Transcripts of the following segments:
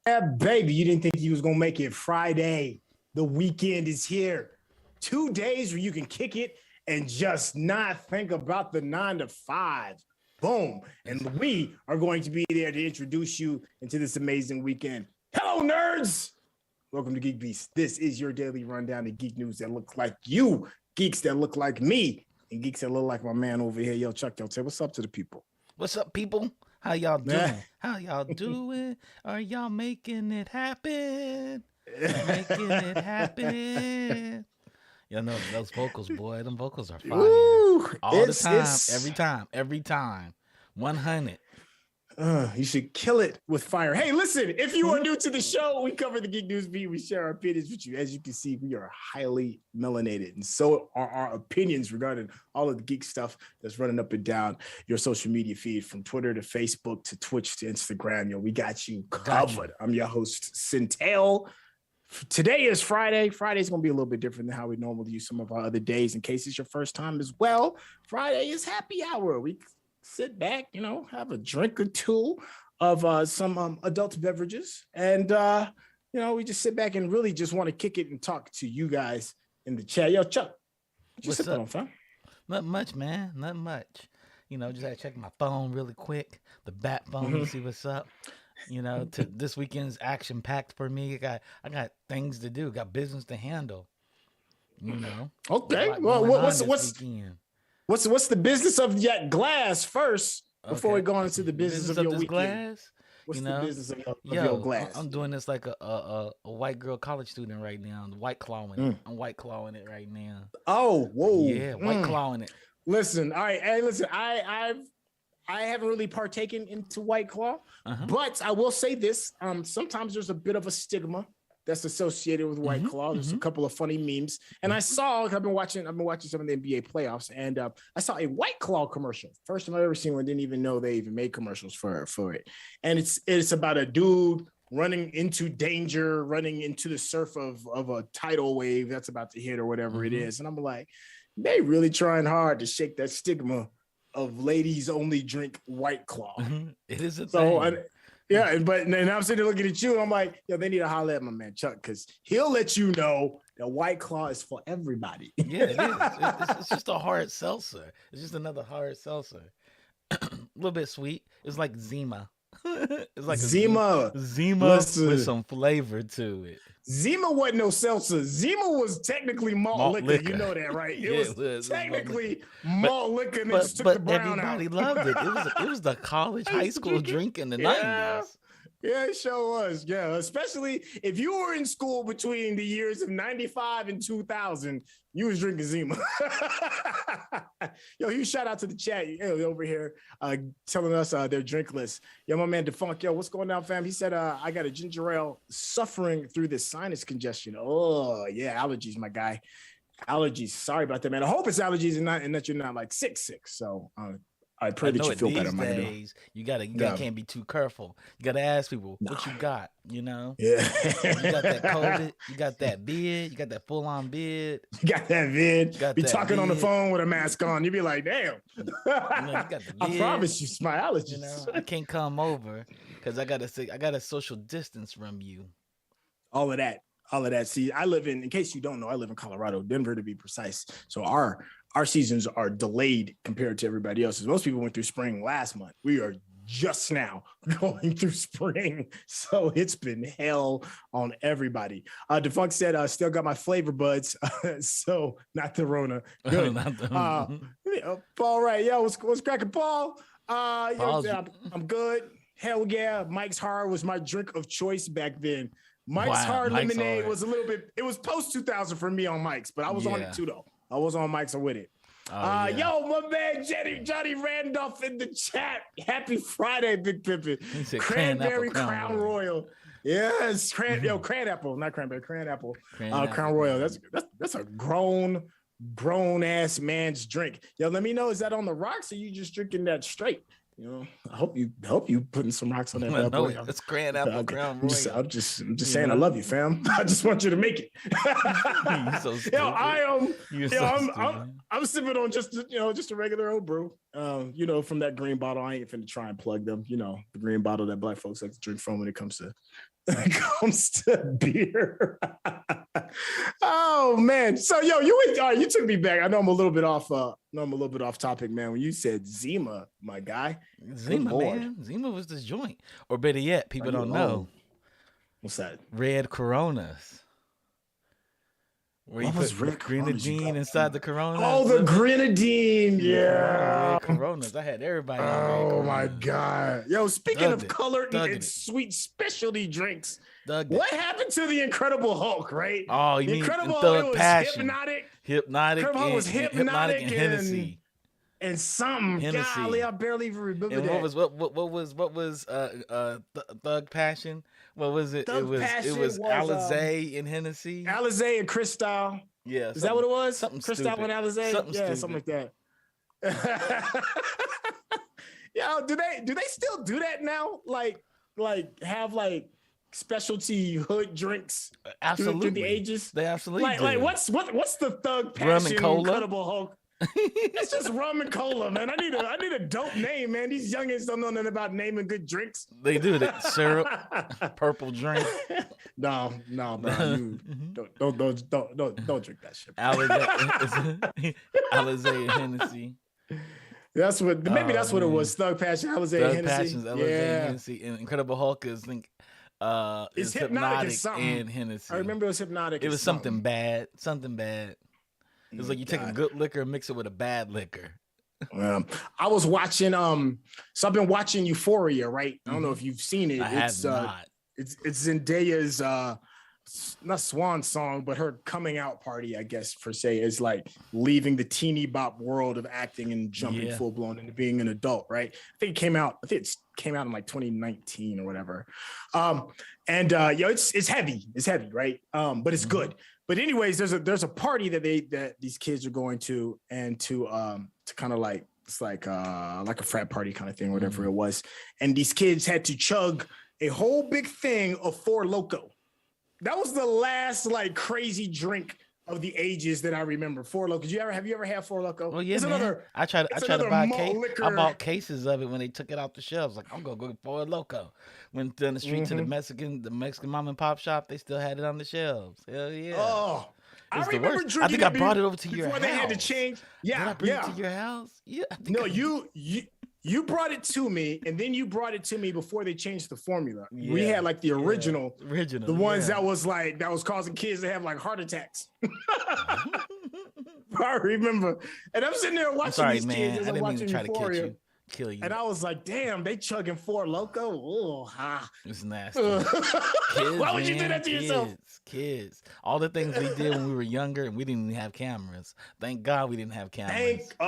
Yeah, baby, you didn't think you was gonna make it Friday. The weekend is here. 2 days where you can kick it and just not think about the 9 to 5. Boom. And we are going to be there to introduce you into this amazing weekend. Hello, nerds. Welcome to GeekBeast. This is your daily rundown of geek news that look like you, geeks that look like me, and geeks that look like my man over here. Yo, Chuck, say what's up to the people. What's up, people? How y'all doing? How y'all doing? Are y'all making it happen? Making it happen. Y'all know those vocals, boy. Them vocals are fire. Ooh, all the time, every time. 100. You should kill it with fire. Hey, listen, if you are new to the show, we cover the geek news beat. We share our opinions with you. As you can see, we are highly melanated, and so are our opinions regarding all of the geek stuff that's running up and down your social media feed, from Twitter to Facebook to Twitch to Instagram. Yo, we got you covered. I'm your host, Centel. Today is Friday. Friday's going to be a little bit different than how we normally use some of our other days. In case it's your first time as well, Friday is happy hour. We sit back, have a drink or two of some adult beverages. And, we just sit back and really just want to kick it and talk to you guys in the chat. Yo, Chuck, what's up? On, fam? Not much, man. Not much. Just had to check my phone really quick, the bat phone, to see what's up. This weekend's action packed for me. I got things to do, got business to handle. Okay. Well, what's the business of that glass first before we go into the business of your weekend? Glass? What's the business of your glass? I'm doing this like a white girl college student right now. I'm white clawing it. I'm white clawing it right now. Oh, whoa. Yeah, white clawing it. Listen, all right. Hey, listen, I haven't really partaken into White Claw, but I will say this. Sometimes there's a bit of a stigma that's associated with White Claw. There's a couple of funny memes. And I've been watching some of the NBA playoffs, and I saw a White Claw commercial. First time I've ever seen one. Didn't even know they even made commercials for it. And it's about a dude running into danger, running into the surf of a tidal wave that's about to hit or whatever it is. And I'm like, they really trying hard to shake that stigma of ladies only drink White Claw. It is a thing. But now I'm sitting there looking at you, and I'm like, they need to holler at my man Chuck, because he'll let you know that White Claw is for everybody. Yeah, it is. It's just a hard seltzer. It's just another hard seltzer. A little bit sweet. It's like Zima. It's like Zima with some flavor to it. Zima wasn't no seltzer. Zima was technically malt liquor. You know that, right? It was technically malt liquor, and just took the brown everybody out. Loved it. It was the college, high school drink in the 90s. Yeah, it sure was. Yeah, especially if you were in school between the years of 95 and 2000, you was drinking Zima. Yo, huge shout out to the chat over here telling us their drink list. Yo, my man Defunk, what's going on, fam? He said, I got a ginger ale suffering through this sinus congestion. Oh, yeah, allergies, my guy. Allergies. Sorry about that, man. I hope it's allergies and that you're not like sick. So I pray that you feel better, my days, you can't be too careful. You gotta ask people what you got, Yeah. You got that COVID, you got that vid, you got that full-on vid. You got that vid. Be talking on the phone with a mask on. You be like, damn. You got the vid. I promise you, it's my allergies. I can't come over because I gotta social distance from you. All of that. See, in case you don't know, I live in Colorado, Denver to be precise. So our seasons are delayed compared to everybody else's. Most people went through spring last month. We are just now going through spring. So it's been hell on everybody. Defunct said, still got my flavor buds. So not the Rona. Good. Paul, right. Yo, what's cracking, Paul? I'm good. Hell yeah. Mike's Hard was my drink of choice back then. Mike's Hard Lemonade was a little bit, it was post 2000 for me on Mike's, but I was on it too, though. I was on Mike's with it. Yo, my man Johnny Randolph in the chat. Happy Friday, Big Pippin. Cranberry Crown Royal. Yes, Cran Apple, not cranberry, Cran Apple. Crown Royal. That's a grown ass man's drink. Yo, let me know, is that on the rocks or you just drinking that straight? I hope you putting some rocks on that bad boy. It's Grand Apple Crown Royal. I'm just saying I love you, fam. I just want you to make it. You're so stupid. I'm sipping on just a regular old brew. From that green bottle. I ain't finna try and plug them. The green bottle that black folks like to drink from when it comes to beer. Oh man. So you took me back. I know I'm a little bit off topic, man. When you said Zima, my guy. Zima, man. Zima was this joint. Or better yet, people don't know. What's that? Red Coronas. Where you put grenadine inside the Corona. Oh, the grenadine. Yeah. Red Coronas. I had everybody. Oh my God. Yo, speaking of colored and sweet specialty drinks, what happened to the Incredible Hulk, right? Oh, you the mean Incredible Hulk was Passion. Hypnotic. Hypnotic was hypnotic and Hennessy. And something. Hennessy. Golly, I barely even remember that. What was Thug Passion? What was it? It was Alizé and Hennessy. Alizé and Cristal. Yeah. Is that what it was? Something Cristal stupid. and Alizé? Something like that. Yo, do they still do that now? Like have like specialty hood drinks absolutely through the ages? They absolutely do. Like what's the Thug Passion Rum and cola? Incredible Hulk? It's just rum and cola, man. I need a dope name, man. These youngins don't know nothing about naming good drinks. They do that syrup, purple drink. No, you don't drink that shit. Alizé and Hennessy. That's what it was. Thug Passion, Alizé and Hennessy. Passion's Alizé and Hennessy. And Incredible Hulk is it's hypnotic and Hennessy. I remember it was hypnotic. It was something bad. It was like you take a good liquor and mix it with a bad liquor. I was watching so I've been watching Euphoria, right? I don't know if you've seen it. I have not. It's Zendaya's not swan song, but her coming out party, I guess per se, is like leaving the teeny bop world of acting and jumping full blown into being an adult, right? I think it came out in like 2019 or whatever. It's heavy, right? But it's good. But anyways, there's a party that these kids are going to, and to kind of like, it's like a frat party kind of thing, whatever it was. And these kids had to chug a whole big thing of Four Loko. That was the last like crazy drink of the ages that I remember. Four Loko. Have you ever had Four Loko? Well, yeah, man. I tried to buy I bought cases of it when they took it off the shelves. Like, I'm gonna go get Four Loko. Went down the street to the Mexican mom and pop shop. They still had it on the shelves. Hell yeah. Oh, I remember drinking. I think I brought it over to your house. Before they had to change. Yeah, did I bring it to your house? Yeah. No, you brought it to me, and then you brought it to me before they changed the formula. Yeah, we had like the original, the ones that was causing kids to have like heart attacks. I remember, and I'm sitting there watching these kids as I'm watching Euphoria. Kill you. And I was like, damn, they chugging Four Loko. Oh, it's nasty. Kids, why would you do that to yourself? Kids. All the things we did when we were younger and we didn't even have cameras. Thank God we didn't have cameras. Thank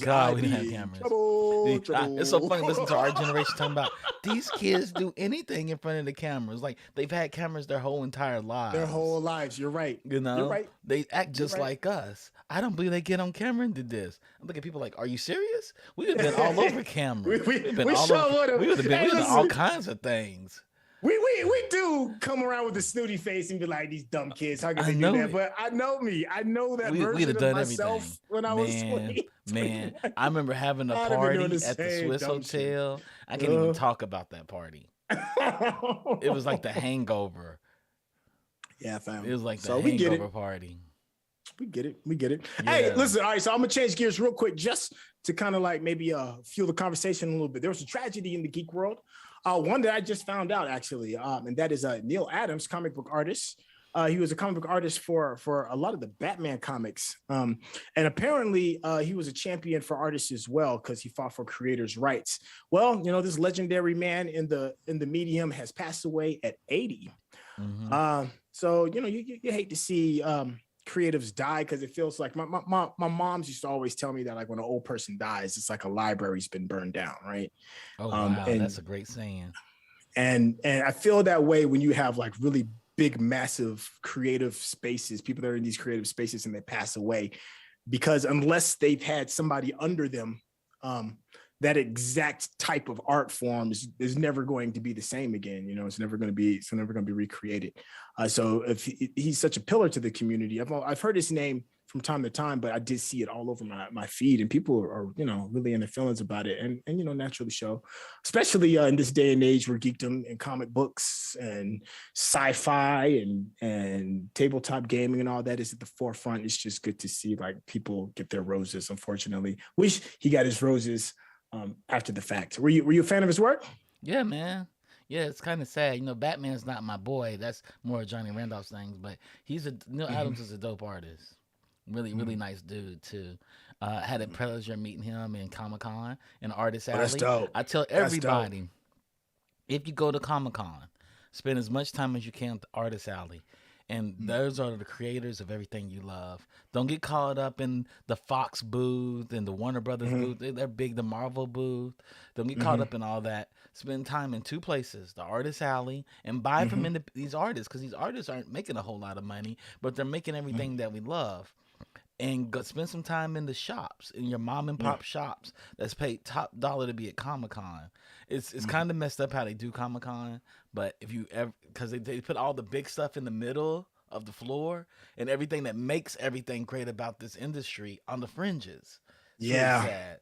God we didn't have cameras. Trouble. It's so funny listening to our generation talking about these kids do anything in front of the cameras. Like, they've had cameras their whole entire lives. Their whole lives. You're right. You know? You're right. They act just like us. I don't believe they get on camera and did this. I'm looking at people like, are you serious? We would have been all over camera. We would have been all kinds of things. We do come around with a snooty face and be like, these dumb kids, how can they do that? But I know me. I know that version of myself everything. When I was 20. Man, I remember having a party at the Swiss Hotel. I can't even talk about that party. It was like the hangover. Yeah, fam. It was like the hangover party. We get it. Yeah. Hey, listen, all right, so I'm gonna change gears real quick just to kind of like maybe fuel the conversation a little bit. There was a tragedy in the geek world, one that I just found out actually, and that is Neil Adams, comic book artist. He was a comic book artist for a lot of the Batman comics, and apparently he was a champion for artists as well because he fought for creators' rights. Well, this legendary man in the medium has passed away at 80. So you hate to see creatives die because it feels like my moms used to always tell me that like when an old person dies, it's like a library's been burned down, right? Oh wow, that's a great saying. And I feel that way when you have like really big, massive creative spaces, people that are in these creative spaces and they pass away, because unless they've had somebody under them that exact type of art form is never going to be the same again. You know, it's never going to be recreated. So if he's such a pillar to the community, I've heard his name from time to time, but I did see it all over my feed, and people are, you know, really in their feelings about it, and you know, naturally show, especially in this day and age where geekdom and comic books and sci-fi and tabletop gaming and all that is at the forefront. It's just good to see like people get their roses. Unfortunately, wish he got his roses after the fact. Were you a fan of his work? Yeah, man. Yeah, it's kind of sad. You know, Batman's not my boy. That's more Johnny Randolph's things, but Neil Adams is a dope artist. Really nice dude too. Had a pleasure meeting him in Comic-Con and Artist Alley. That's dope. I tell everybody, if you go to Comic-Con, spend as much time as you can at the Artist Alley. And those are the creators of everything you love. Don't get caught up in the Fox booth and the Warner Brothers booth. They're big, the Marvel booth. Don't get caught up in all that. Spend time in two places, the Artist Alley, and buy from these artists, because these artists aren't making a whole lot of money, but they're making everything that we love. And go spend some time in the shops, in your mom and pop shops that's paid top dollar to be at Comic-Con. It's kind of messed up how they do Comic-Con, but if you ever, because they put all the big stuff in the middle of the floor and everything that makes everything great about this industry on the fringes. It's really sad.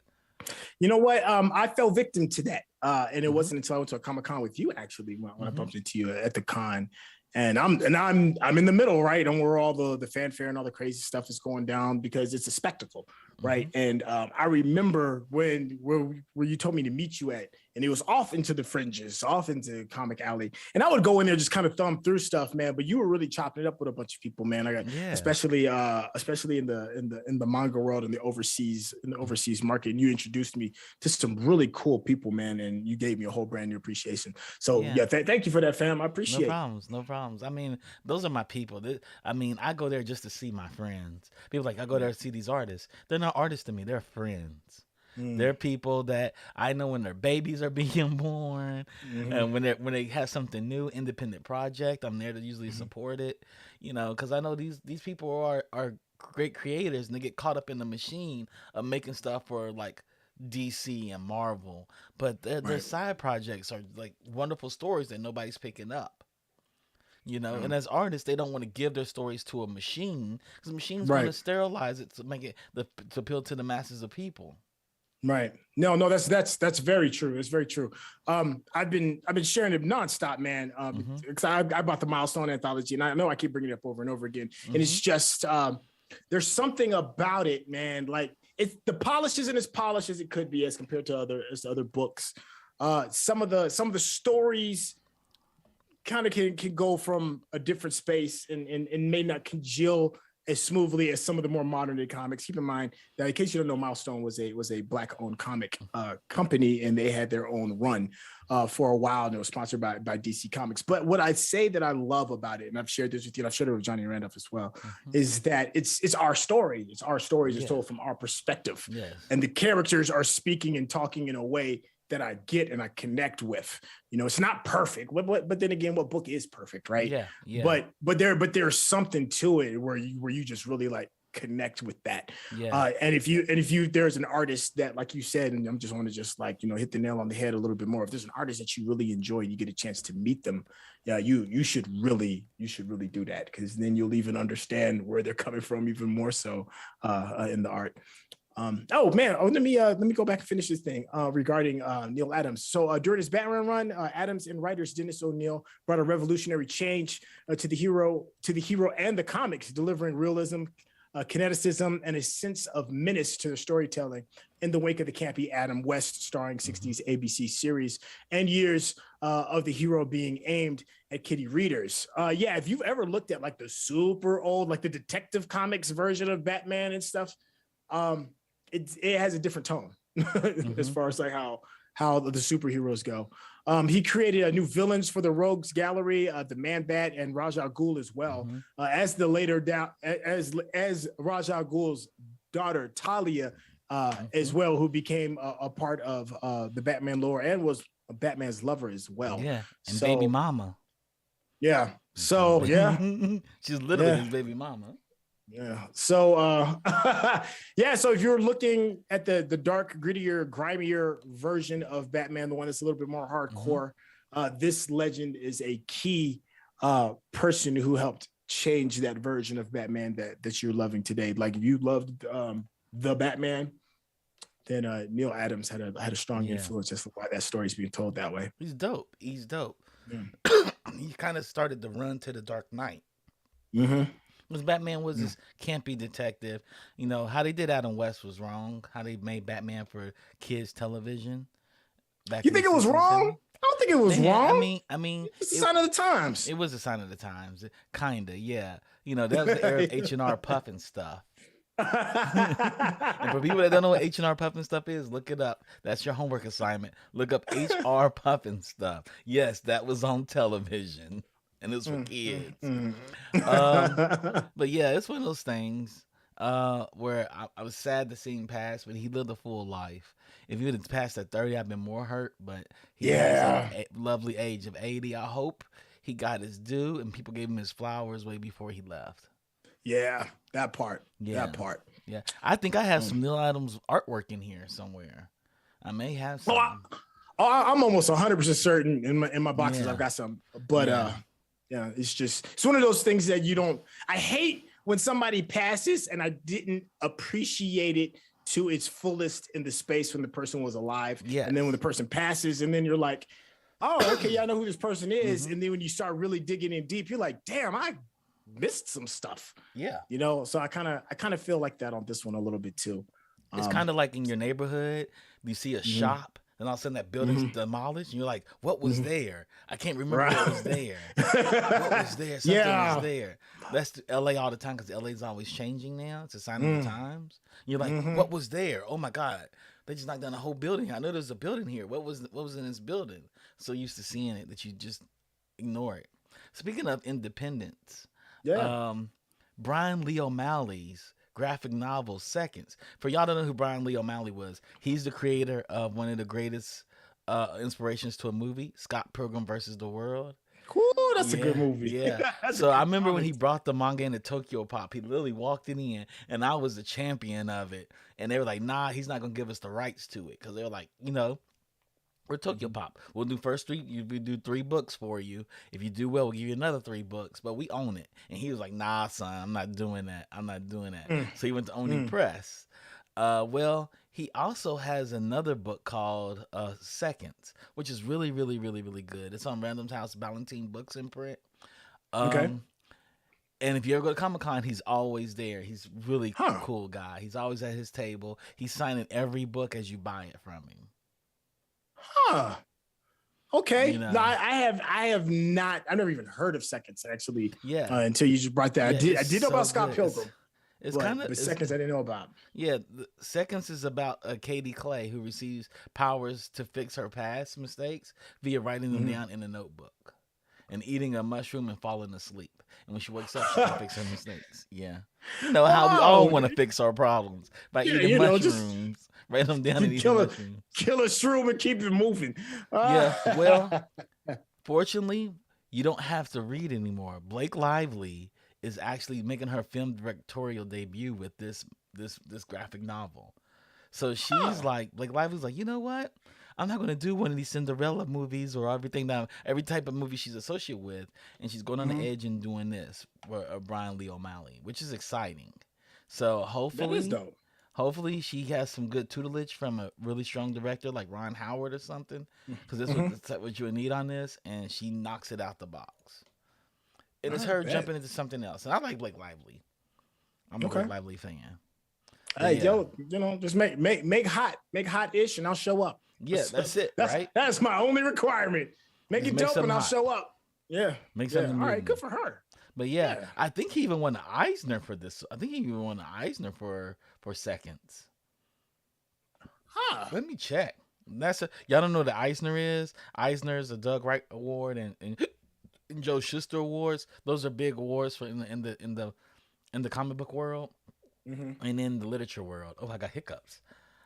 You know what? I fell victim to that, and it wasn't until I went to a Comic-Con with you actually when I bumped into you at the con. And I'm in the middle, right? And where all the fanfare and all the crazy stuff is going down, because it's a spectacle, right? And I remember where you told me to meet you at, and it was off into the fringes, off into Comic Alley, and I would go in there just kind of thumb through stuff, man. But you were really chopping it up with a bunch of people, man. I got especially in the manga world and the overseas market. And you introduced me to some really cool people, man, and you gave me a whole brand new appreciation. So thank you for that, fam. I appreciate it. No problems. I mean, those are my people. I go there just to see my friends. People like, I go there to see these artists. They're not artists to me. They're friends. They're people that I know when their babies are being born, and when they have something new, independent project, I'm there to usually support it. You know, because I know these people are great creators, and they get caught up in the machine of making stuff for like DC and Marvel, but their side projects are like wonderful stories that nobody's picking up. You know, and as artists, they don't want to give their stories to a machine, because the machine's going to sterilize it to make it to appeal to the masses of people. Right. No, that's very true. It's very true. I've been sharing it nonstop, man. Because I bought the Milestone anthology, and I know I keep bringing it up over and over again. And it's just there's something about it, man. Like the polish isn't as polished as it could be as compared to other books. Some of the stories kind of can go from a different space and may not congeal as smoothly as some of the more modern day comics. Keep in mind that, in case you don't know, Milestone was a Black-owned comic company, and they had their own run for a while, and it was sponsored by DC Comics. But what I say that I love about it, and I've shared this with you, and I've shared it with Johnny Randolph as well, is that it's our story. It's our stories. It's told from our perspective, and the characters are speaking and talking in a way that I get and I connect with. You know, it's not perfect, but then again, what book is perfect, right? Yeah. But there's something to it where you just really like connect with that. And if there's an artist that, like you said, and I'm just want to just like, you know, hit the nail on the head a little bit more. If there's an artist that you really enjoy and you get a chance to meet them, you should really do that, because then you'll even understand where they're coming from even more so in the art. Let me go back and finish this thing regarding Neil Adams. So during his Batman run, Adams and writers Dennis O'Neil brought a revolutionary change to the hero and the comics, delivering realism, kineticism, and a sense of menace to the storytelling in the wake of the campy Adam West starring 60s ABC series and years of the hero being aimed at kiddie readers. If you've ever looked at like the super old, like the Detective Comics version of Batman and stuff, it has a different tone as far as like how the superheroes go. He created new villains for the Rogues Gallery, the Man-Bat and Ra's al Ghul as well, as Ra's al Ghul's daughter Talia as well, who became a part of the Batman lore and was Batman's lover as well. Yeah, and baby mama. Yeah. So yeah, she's literally his baby mama. Yeah. So yeah, so if you're looking at the dark, grittier, grimier version of Batman, the one that's a little bit more hardcore, this legend is a key person who helped change that version of Batman that you're loving today. Like if you loved the Batman, then Neil Adams had a strong influence as to why that story is being told that way. He's dope. He's dope. Yeah. He kind of started the run to the Dark Knight. Mm-hmm. Because Batman was this campy detective. You know, how they did Adam West was wrong. How they made Batman for kids television. You think it was wrong? I don't think it was wrong. I mean, it's a sign of the times. It was a sign of the times. Kinda, yeah. You know, that was the era of H&R Puff and stuff. And for people that don't know what H&R Puffin stuff is, look it up. That's your homework assignment. Look up HR Puffin stuff. Yes, that was on television, and it's for kids. But yeah, it's one of those things where I was sad to see him pass, but he lived a full life. If he would have passed at 30, I'd been more hurt. But he has a lovely age of 80. I hope he got his due, and people gave him his flowers way before he left. Yeah, that part. Yeah. That part. Yeah. I think I have some Neil Adams artwork in here somewhere. I may have some. I'm almost 100% certain in my boxes I've got some. But it's one of those things that you don't. I hate when somebody passes and I didn't appreciate it to its fullest in the space when the person was alive. Yeah. And then when the person passes, and then you're like, oh, okay, I know who this person is. And then when you start really digging in deep, you're like, damn, I missed some stuff. Yeah. You know, so I kind of feel like that on this one a little bit too. It's kind of like in your neighborhood, you see a shop, and all of a sudden that building's demolished, and you're like, what was there? I can't remember what was there. What was there? Something was there. That's LA all the time, because LA is always changing now. It's a sign of the times. You're like, what was there? Oh my God. They just knocked down a whole building. I know there's a building here. What was in this building? So used to seeing it that you just ignore it. Speaking of independence, Brian Lee O'Malley's graphic novel Seconds. For y'all don't know who Brian Lee O'Malley was, he's the creator of one of the greatest inspirations to a movie, Scott Pilgrim versus the World. Cool, that's a good movie. Yeah. So I remember when he brought the manga into Tokyo Pop, he literally walked it in, and I was the champion of it. And they were like, nah, he's not going to give us the rights to it. Because they were like, you know, we're Tokyo Pop. We'll do we do 3 books for you. If you do well, we'll give you another 3 books, but we own it. And he was like, nah, son, I'm not doing that. So he went to Oni Press. Well, he also has another book called Seconds, which is really, really, really, really good. It's on Random House Ballantine Books in print. Okay. And if you ever go to Comic-Con, he's always there. He's really cool guy. He's always at his table. He's signing every book as you buy it from him. Huh. Okay. You know. No, I have not. I've never even heard of Seconds actually. Yeah. Until you just brought that. I did know about Scott Pilgrim. It's kind of Seconds I didn't know about. Yeah, Seconds is about Katie Clay who receives powers to fix her past mistakes via writing them down in a notebook and eating a mushroom and falling asleep. And when she wakes up, she can fix her mistakes. Yeah. You know how we all want to fix our problems by eating mushrooms. Write them down and eat mushrooms. Kill a shroom and keep it moving. Yeah, well, fortunately, you don't have to read anymore. Blake Lively is actually making her film directorial debut with this graphic novel. So she's like, Blake Lively's like, you know what? I'm not going to do one of these Cinderella movies or every type of movie she's associated with. And she's going on the edge and doing this for Brian Lee O'Malley, which is exciting. So hopefully, that is dope. Hopefully she has some good tutelage from a really strong director like Ron Howard or something. Because that's what you would need on this. And she knocks it out the box. It is her jumping into something else. And I like Blake Lively. I'm a Blake Lively fan. Hey, yo, you know, just make hot-ish and I'll show up. Yeah, that's it, right? That's my only requirement. Make it dope and I'll show up. Yeah. Make something all right, good for her. But yeah, I think he even won the Eisner for this. I think he even won the Eisner for Seconds. Huh. Let me check. Y'all don't know what the Eisner is? Eisner is a Doug Wright Award and Joe Shuster Awards. Those are big awards for in the comic book world and in the literature world. Oh, I got hiccups.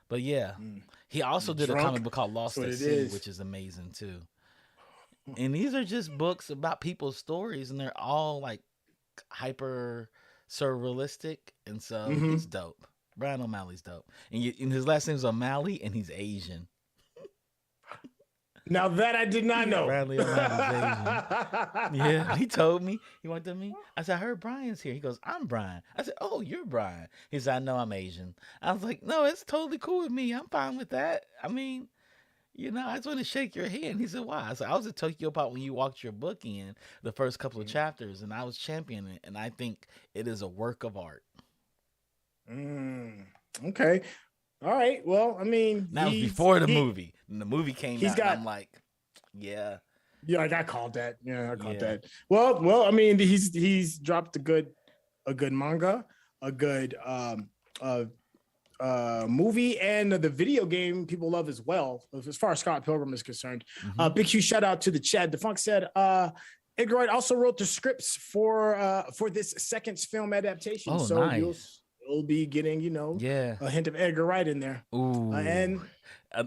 But yeah, he also did a comic book called Lost at Sea, which is amazing too. And these are just books about people's stories, and they're all like hyper surrealistic, and so Mm-hmm. he's dope. Brian O'Malley's dope, and his last name's O'Malley, and he's Asian. Now that I did not know. Bradley O'Malley's Asian. Yeah, he told me. He went to me. I said, I heard Brian's here. He goes, I'm Brian. I said, oh, you're Brian. He said, I know I'm Asian. I was like, no, it's totally cool with me. I'm fine with that. I mean, I just want to shake your hand. He said, why? I said, I was at Tokyo Pop when you walked your book in the first couple of chapters, and I was championing it, and I think it is a work of art. Okay. All right. Well, I mean, that was before the movie. And the movie came out, and I'm like, yeah. Yeah, I called that. Yeah, I called that. Well, I mean, he's dropped a good manga, a good movie, and the video game people love as well, as far as Scott Pilgrim is concerned. Big huge shout out to the chat. The Funk said Edgar Wright also wrote the scripts for this second film adaptation. Oh, so nice. you'll be getting, a hint of Edgar Wright in there. Ooh. And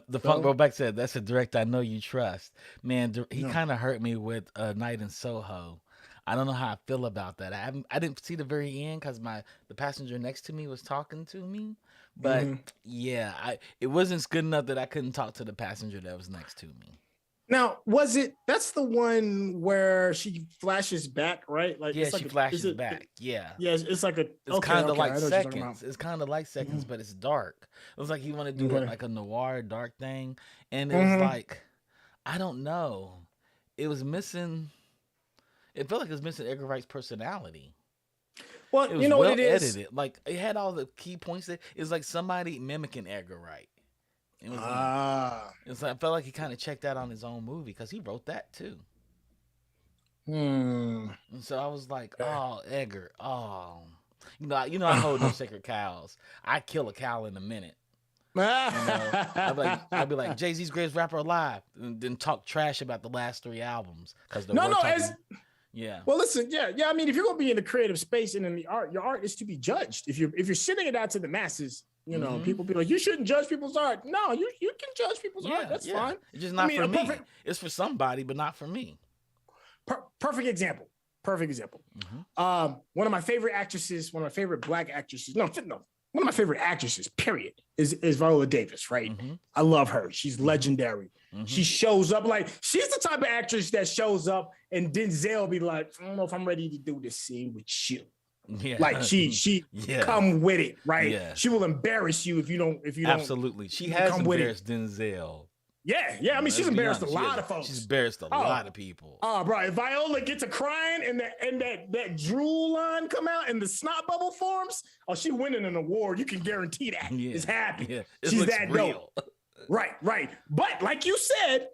the Funk Bro Back said, that's a director I know you trust. Man, he kind of hurt me with Night in Soho. I don't know how I feel about that. I didn't see the very end because the passenger next to me was talking to me. But it wasn't good enough that I couldn't talk to the passenger that was next to me. Now, that's the one where she flashes back, right? Like, yeah, she flashes back. Yeah. Yeah, it's like it's kind of like seconds. It's kind of like seconds, but it's dark. It was like he wanted to do like a noir dark thing. And it was like, I don't know. It was missing. It felt like it was missing Edgar Wright's personality. Well, it was what it is? Edited. Like, it had all the key points that it was like somebody mimicking Edgar Wright. It was I felt like he kind of checked out on his own movie because he wrote that too. And so I was like, oh, Edgar, I hold no sacred cows. I kill a cow in a minute. I'd be like Jay-Z's greatest rapper alive, and then talk trash about the last 3 albums because yeah. Well, listen, I mean, if you're gonna be in the creative space and in the art, your art is to be judged. If you're sending it out to the masses, people be like, you shouldn't judge people's art. No, you can judge people's art. That's fine. It's just not for me. It's for somebody, but not for me. Perfect example. One of my favorite actresses, one of my favorite Black actresses. No, one of my favorite actresses, period, is Viola Davis, right? I love her. She's legendary. She shows up she's the type of actress that shows up and Denzel be like, I don't know if I'm ready to do this scene with you. Yeah. Like she come with it, right? Yeah. She will embarrass you if you don't. Absolutely. She has embarrassed Denzel. Yeah. I mean, she's embarrassed a lot of folks. She's embarrassed a lot of people. Oh, bro, if Viola gets to crying and that drool line come out and the snot bubble forms, she winning an award. You can guarantee that. Yeah. It's happy. Yeah. She's that real. Dope. Right. But like you said,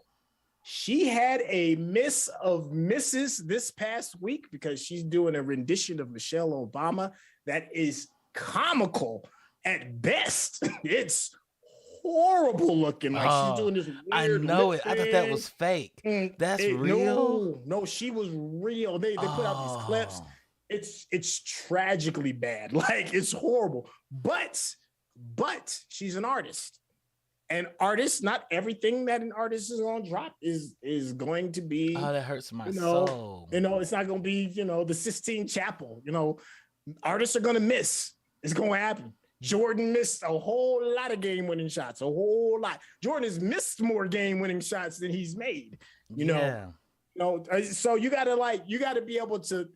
she had a miss of misses this past week because she's doing a rendition of Michelle Obama that is comical at best. It's horrible looking. She's doing this weird. I know it. I thought that was fake. That's real. No, she was real. They put out these clips. It's tragically bad. It's horrible. But she's an artist. And artists, not everything that an artist is on drop is going to be. Oh, that hurts my soul. It's not going to be, the Sistine Chapel. Artists are going to miss. It's going to happen. Jordan missed a whole lot of game-winning shots, a whole lot. Jordan has missed more game-winning shots than he's made. So you gotta be able to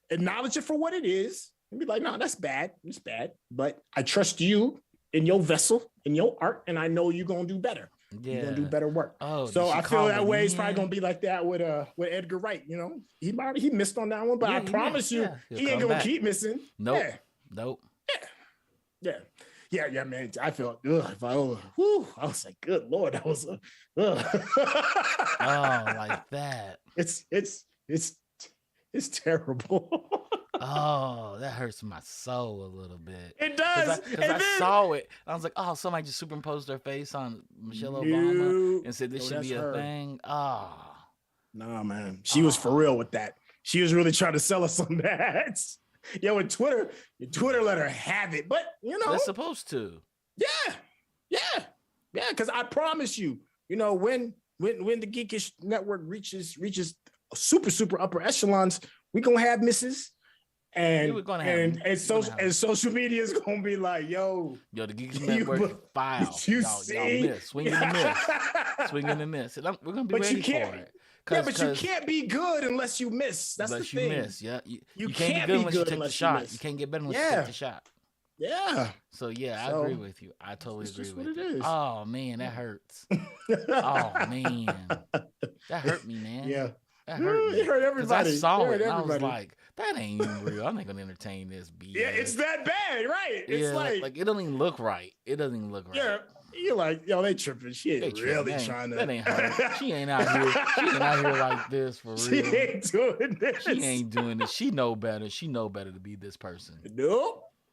acknowledge it for what it is and be like, no, that's bad. It's bad, but I trust you in your vessel, in your art, and I know you're gonna do better. Yeah. You're gonna do better work. Oh, so I feel that way. It's probably gonna be like that with Edgar Wright. He missed on that one, but I promise you, he ain't gonna keep missing. Nope. Yeah. Nope. Yeah, man. I felt Viola. I was like, good Lord, that was like that. It's terrible. Oh, that hurts my soul a little bit. It does. Because I saw it. I was like, oh, somebody just superimposed their face on Michelle Obama and said this should be a thing. Oh. Nah, man. She was for real with that. She was really trying to sell us on that. Yo, and Twitter let her have it. But, they're supposed to. Yeah. Because I promise you, when the Geekish Network reaches super, super upper echelons, we're going to have misses. and social media is gonna be like, yo, the Geeks Network file. Y'all miss, swing and a miss. And we're gonna be ready for it. But you can't be good unless you miss. That's the thing. You miss, yeah. You can't be good unless you take the shot. You can't get better unless you take the shot. Yeah. So I agree with you. I totally agree with you. Is. Oh man, that hurts. Oh man, that hurt me, man. Yeah. That hurt me. It hurt everybody. I saw it and I was like, that ain't even real. I'm not gonna entertain this BS. Yeah, it's that bad, right? It's like it doesn't even look right. It doesn't even look right. Yeah. You're like, yo, they tripping. She ain't really trying to. That ain't her. She ain't out here. She ain't out here like this for real. She ain't doing this. She ain't doing this. She know better. She know better to be this person.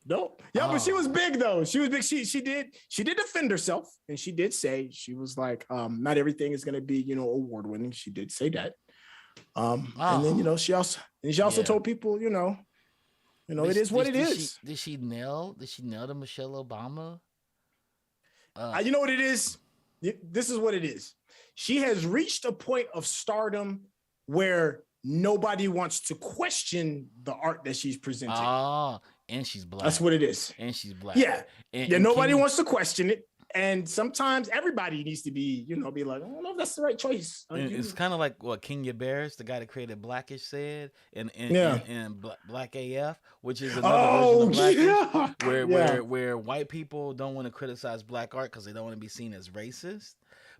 Nope. Yeah, but she was big though. She was big. She did defend herself, and she did say she was like, not everything is gonna be, award winning. She did say that. And then she also told people, it is what it is. Did she nail the Michelle Obama? You know what it is? This is what it is. She has reached a point of stardom where nobody wants to question the art that she's presenting. And she's black. That's what it is. And she's black. Yeah. And nobody wants to question it. And sometimes everybody needs to be, be like, I don't know if that's the right choice. It's kind of like what Kenya Barris, the guy that created Blackish, said in Black AF, which is another version of Blackish, where white people don't want to criticize black art because they don't want to be seen as racist.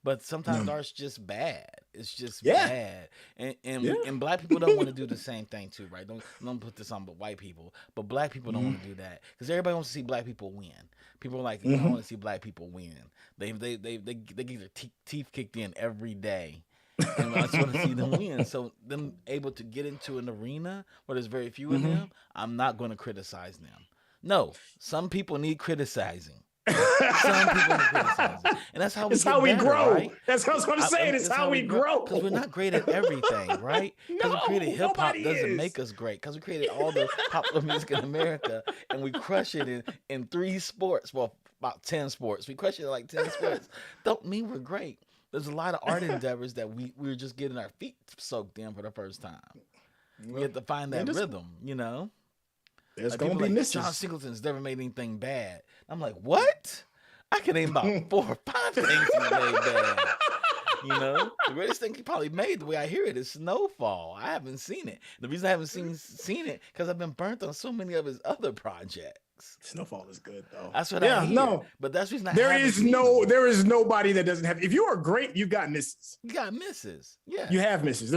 But sometimes art's just bad. It's just bad. And black people don't want to do the same thing too, right? Don't put this on but white people. But black people don't want to do that. Because everybody wants to see black people win. People are like, I want to see black people win. They get their teeth kicked in every day. And I just want to see them win. So them able to get into an arena where there's very few of them, I'm not going to criticize them. No, some people need criticizing. Some people need criticizing. And that's how we grow. Right? That's what I'm saying. It's how we grow. Because we're not great at everything, right? Because we created hip hop doesn't make us great. Because we created all the popular music in America and we crush it in 3 sports. Well, about 10 sports. We crush it in like 10 sports. Don't mean we're great. There's a lot of art endeavors that we're just getting our feet soaked in for the first time. We have to find that rhythm, There's like gonna be misses. John Singleton's never made anything bad. I'm like, what? I can name about 4 or 5 things he made bad. The greatest thing he probably made, the way I hear it, is Snowfall. I haven't seen it. The reason I haven't seen it because I've been burnt on so many of his other projects. Snowfall is good though. That's what I hear. No, but that's the reason there is nobody that doesn't have. If you are great, you got misses. You got misses. Yeah, you have misses.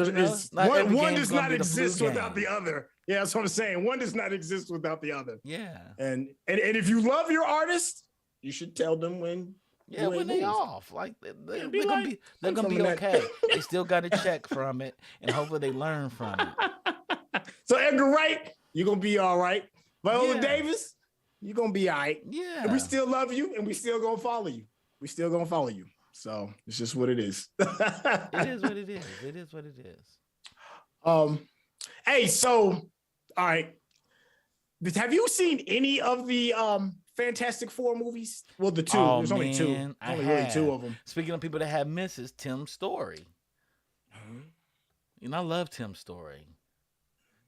One does not exist without the other. Yeah, that's what I'm saying. One does not exist without the other. Yeah, and if you love your artist, you should tell them when. Yeah, when they off, like they're gonna be okay. They still got a check from it, and hopefully they learn from it. So Edgar Wright, you're gonna be all right. Viola Davis, you're gonna be all right. Yeah, and we still love you, and we still gonna follow you. So it's just what it is. It is what it is. It is what it is. Hey, so all right. Have you seen any of the Fantastic Four movies? Well, the 2. There's only 2. Only really 2 of them. Speaking of people that have misses, Tim Story. I love Tim Story.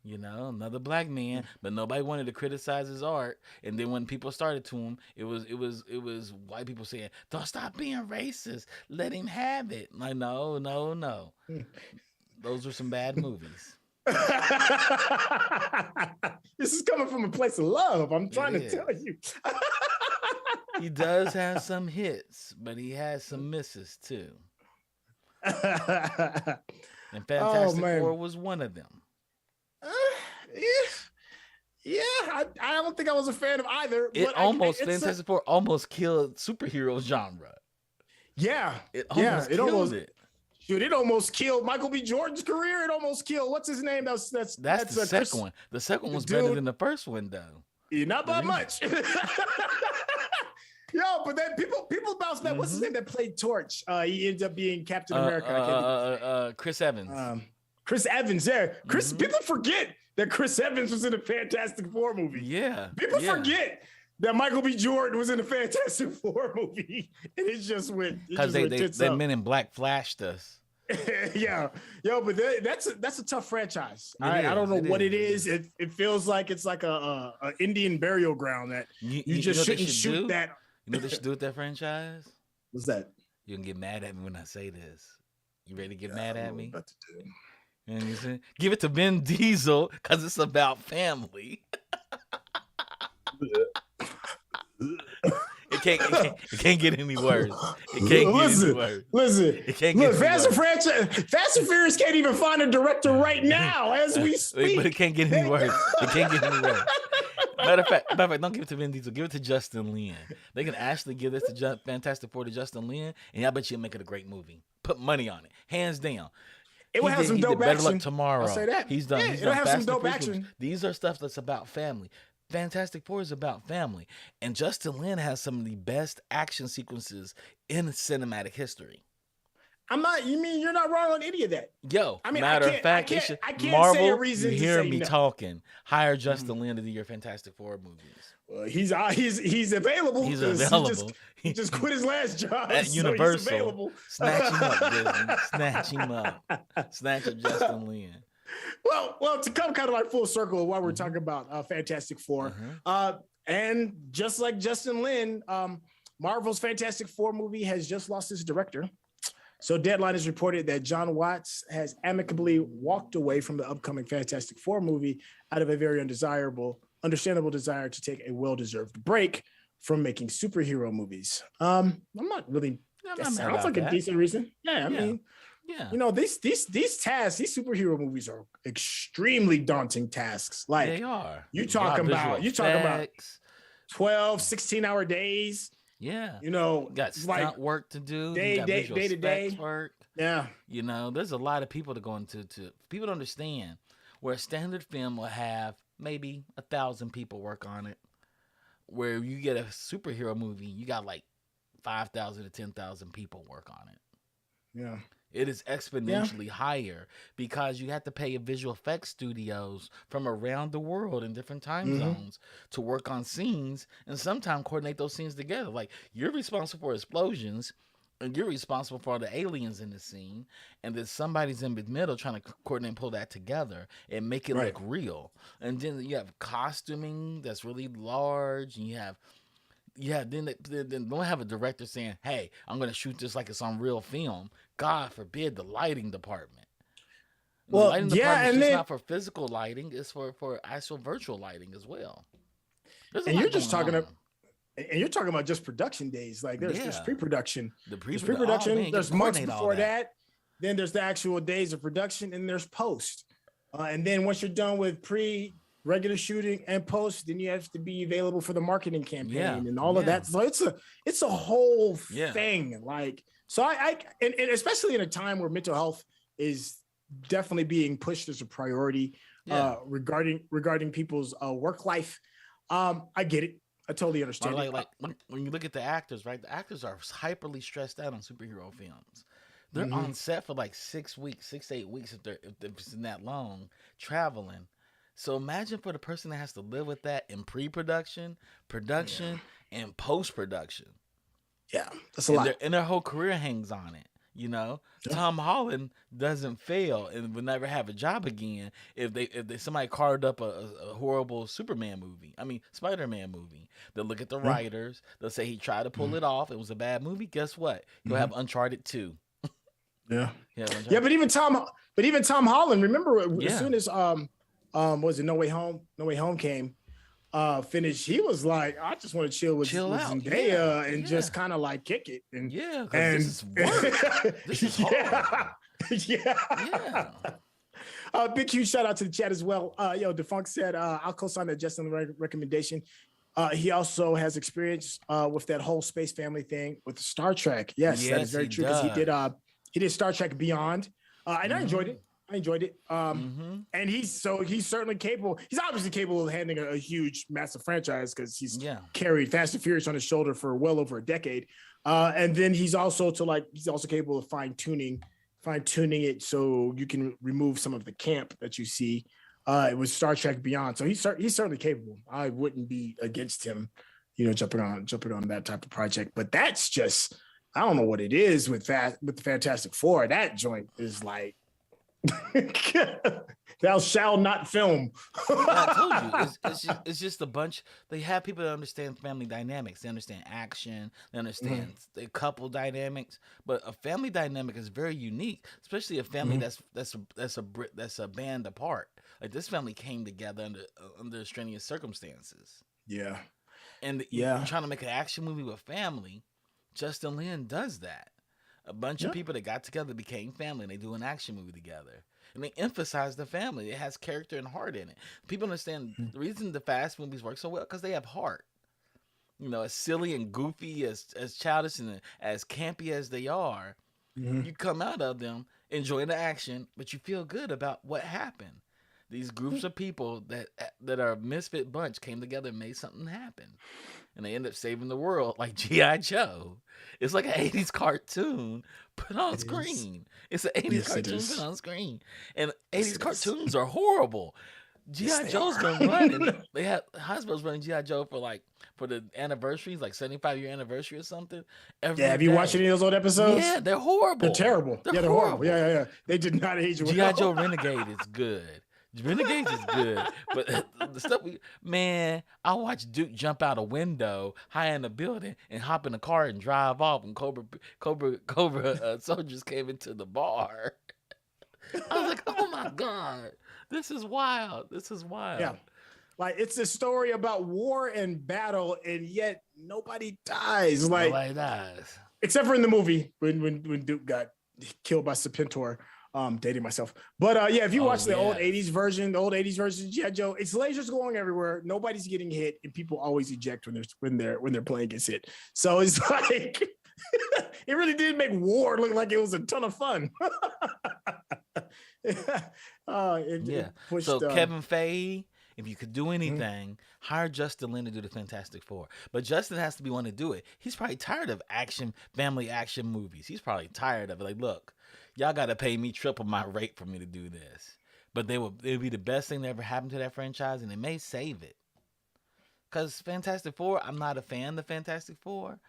Another black man, but nobody wanted to criticize his art. And then when people started to him, it was white people saying, "Don't stop being racist. Let him have it." Like, no. Those were some bad movies. This is coming from a place of love. I'm trying to tell you. He does have some hits, but he has some misses too. And Fantastic Four was one of them. I don't think I was a fan of either. Fantastic Four almost killed superhero genre. Yeah, it almost killed it. Shoot, it almost killed Michael B. Jordan's career. It almost killed. What's his name? That's the second one. The second one was better than the first one, though. Yeah, not by much. Yo, but then people bounce back. What's his name that played Torch? He ended up being Captain America. Chris Evans. Chris Evans, yeah. People forget that Chris Evans was in a Fantastic Four movie. Yeah. People forget that Michael B. Jordan was in a Fantastic Four movie. And it just went. Because they Men in Black flashed us. Yeah, yo, but that's a tough franchise. I don't know what it is. It feels like it's like a Indian burial ground that you just shouldn't shoot that. You know what they should do with that franchise? What's that? You can get mad at me when I say this. You ready to get mad at me? About to do. You know what I'm saying? Give it to Vin Diesel because it's about family. It can't get any worse. It can't get any worse. Listen. It can't get Fast and Furious can't even find a director right now as we speak. But it can't get any worse. It can't get any worse. Matter of fact, don't give it to Vin Diesel. Give it to Justin Lin. They can actually give this to Fantastic Four to Justin Lin, and I bet you'll make it a great movie. Put money on it, hands down. It will have some dope action. Better Luck Tomorrow. I'll say that. He's done. Yeah, it'll have some dope action. Movies. These are stuff that's about family. Fantastic Four is about family, and Justin Lin has some of the best action sequences in cinematic history. You mean you're not wrong on any of that? Yo, I mean, matter of fact, I can't Marvel, say a reason you to hear say me no. talking. Hire Justin Lin to do your Fantastic Four movies. Well, he's available. He's available. He just quit his last job at Universal. He's available. Snatch him up, Disney. Snatch him up. Snatch up Justin Lin. Well, to come kind of like full circle while we're talking about Fantastic Four, and just like Justin Lin, Marvel's Fantastic Four movie has just lost its director. So Deadline has reported that John Watts has amicably walked away from the upcoming Fantastic Four movie out of a very understandable desire to take a well-deserved break from making superhero movies. I'm not really. That sounds like a decent reason. Yeah, I mean, you know, these tasks, these superhero movies are extremely daunting tasks. Like they are. You talking about 12, 16-hour days. Yeah. You know, got stunt work to do. Day to day work. Yeah. You know, there's a lot of people that go into people don't understand where a standard film will have maybe 1,000 people work on it. Where you get a superhero movie, you got like 5,000 to 10,000 people work on it. Yeah. It is exponentially higher because you have to pay visual effects studios from around the world in different time zones to work on scenes and sometimes coordinate those scenes together. Like you're responsible for explosions and you're responsible for all the aliens in the scene, and then somebody's in the middle trying to coordinate and pull that together and make it look real. And then you have costuming that's really large, and you have then don't have a director saying, "Hey, I'm going to shoot this like it's on real film." God forbid the lighting department. The lighting department is just not for physical lighting; it's for actual virtual lighting as well. And you're just talking about. And you're talking about just production days. Like there's pre-production. There's pre-production. There's months before that. Then there's the actual days of production, and there's post. And then once you're done with regular shooting and post, then you have to be available for the marketing campaign and all of that. So it's a whole thing. Like so, and especially in a time where mental health is definitely being pushed as a priority regarding people's work life. I get it. I totally understand. Like when you look at the actors, right? The actors are hyperly stressed out on superhero films. They're on set for like 6 weeks, 6 to 8 weeks if it's that long, traveling. So imagine for the person that has to live with that in pre-production, production, and post-production. Yeah, that's a lot. And their whole career hangs on it. You know, Tom Holland doesn't fail and will never have a job again if somebody carved up a horrible Spider-Man movie. They'll look at the writers. They'll say he tried to pull it off. It was a bad movie. Guess what? You'll have Uncharted 2. Yeah. But even Tom Holland. Remember as soon as was it No Way Home came. Finish, he was like, I just want to chill with Zendaya and just kind of like kick it. And this is work. This is hard. Big huge shout out to the chat as well. Defunk said, I'll co-sign the Justin recommendation. He also has experience with that whole space family thing with Star Trek. Yes, that is very true because he did Star Trek Beyond, and I enjoyed it. And he's certainly capable. He's obviously capable of handling a huge, massive franchise because he's carried Fast and Furious on his shoulder for well over a decade. And then he's also capable of fine tuning it so you can remove some of the camp that you see. It was Star Trek Beyond, so he's certainly capable. I wouldn't be against him, jumping on that type of project. But that's just I don't know what it is with the Fantastic Four. That joint is like, thou shall not film. I told you, it's just a bunch. They have people that understand family dynamics. They understand action. They understand the couple dynamics. But a family dynamic is very unique, especially a family that's a band apart. Like this family came together under strenuous circumstances. Yeah, and you're trying to make an action movie with family. Justin Lin does that. A bunch of people that got together became family, and they do an action movie together. And they emphasize the family. It has character and heart in it. People understand the reason the fast movies work so well because they have heart. You know, as silly and goofy, as childish and as campy as they are, you come out of them enjoying the action, but you feel good about what happened. These groups of people that are a misfit bunch came together and made something happen. And they end up saving the world like G.I. Joe. It's like an 80s cartoon put on screen. It's an 80s cartoon put on screen. And 80s cartoons are horrible. G.I. Joe's been running. They had Hasbro's running G.I. Joe for the anniversaries, like 75-year anniversary or something. Have you watched any of those old episodes? Yeah, they're horrible. They're terrible. They're horrible. Yeah. They did not age well. G.I. Joe Renegade is good. Renegades is good, but the stuff I watched Duke jump out a window high in the building and hop in the car and drive off, and Cobra soldiers came into the bar. I was like, oh my God, this is wild. Yeah, like it's a story about war and battle, and yet nobody dies. Like nobody dies, except for in the movie when Duke got killed by Serpentor. Dating myself, but if you watch the old 80s version, of G.I. Joe, it's lasers going everywhere, nobody's getting hit, and people always eject when their plane gets hit. So it's like it really did make war look like it was a ton of fun. So Kevin Feige, if you could do anything, hire Justin Lin to do the Fantastic Four. But Justin has to be one to do it. He's probably tired of family action movies. He's probably tired of it. Like, look, y'all got to pay me triple my rate for me to do this. But it would be the best thing that ever happened to that franchise, and it may save it. Because Fantastic Four, I'm not a fan of the Fantastic Four,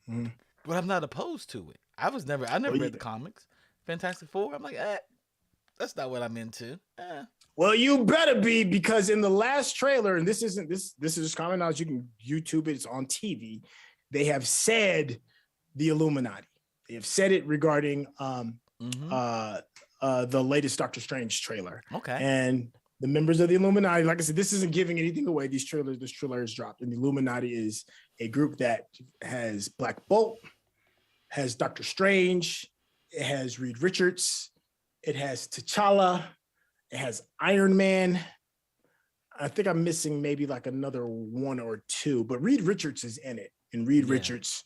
but I'm not opposed to it. I never read the comics. Fantastic Four, I'm like, that's not what I'm into. Well, you better be, because in the last trailer, and this is just common knowledge, you can YouTube it, it's on TV. They have said the Illuminati. They have said it regarding the latest Doctor Strange trailer. Okay. And the members of the Illuminati, like I said, this isn't giving anything away. This trailer is dropped. And the Illuminati is a group that has Black Bolt, has Doctor Strange, it has Reed Richards, it has T'Challa, it has Iron Man. I think I'm missing maybe like another one or two, but Reed Richards is in it. And Reed Richards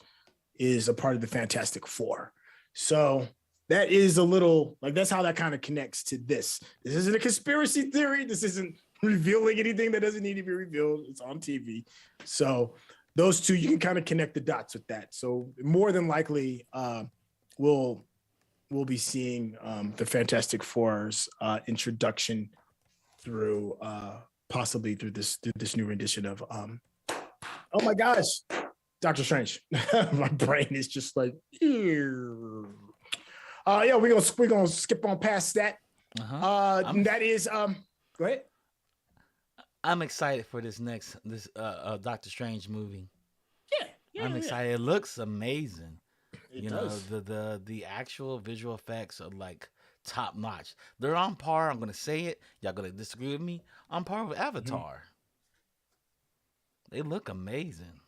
is a part of the Fantastic Four. So that is a little, like, that's how that kind of connects to this. This isn't a conspiracy theory. This isn't revealing anything that doesn't need to be revealed. It's on TV. So those two, you can kind of connect the dots with that. So more than likely, we'll be seeing the Fantastic Four's introduction through possibly through this new rendition of oh my gosh, Doctor Strange. My brain is just like, we're gonna skip on past that. That is go ahead. I'm excited for this Doctor Strange movie. Yeah, I'm excited. It looks amazing. It does. The actual visual effects are like top notch. They're on par. I'm gonna say it. Y'all gonna disagree with me? On par with Avatar. They look amazing.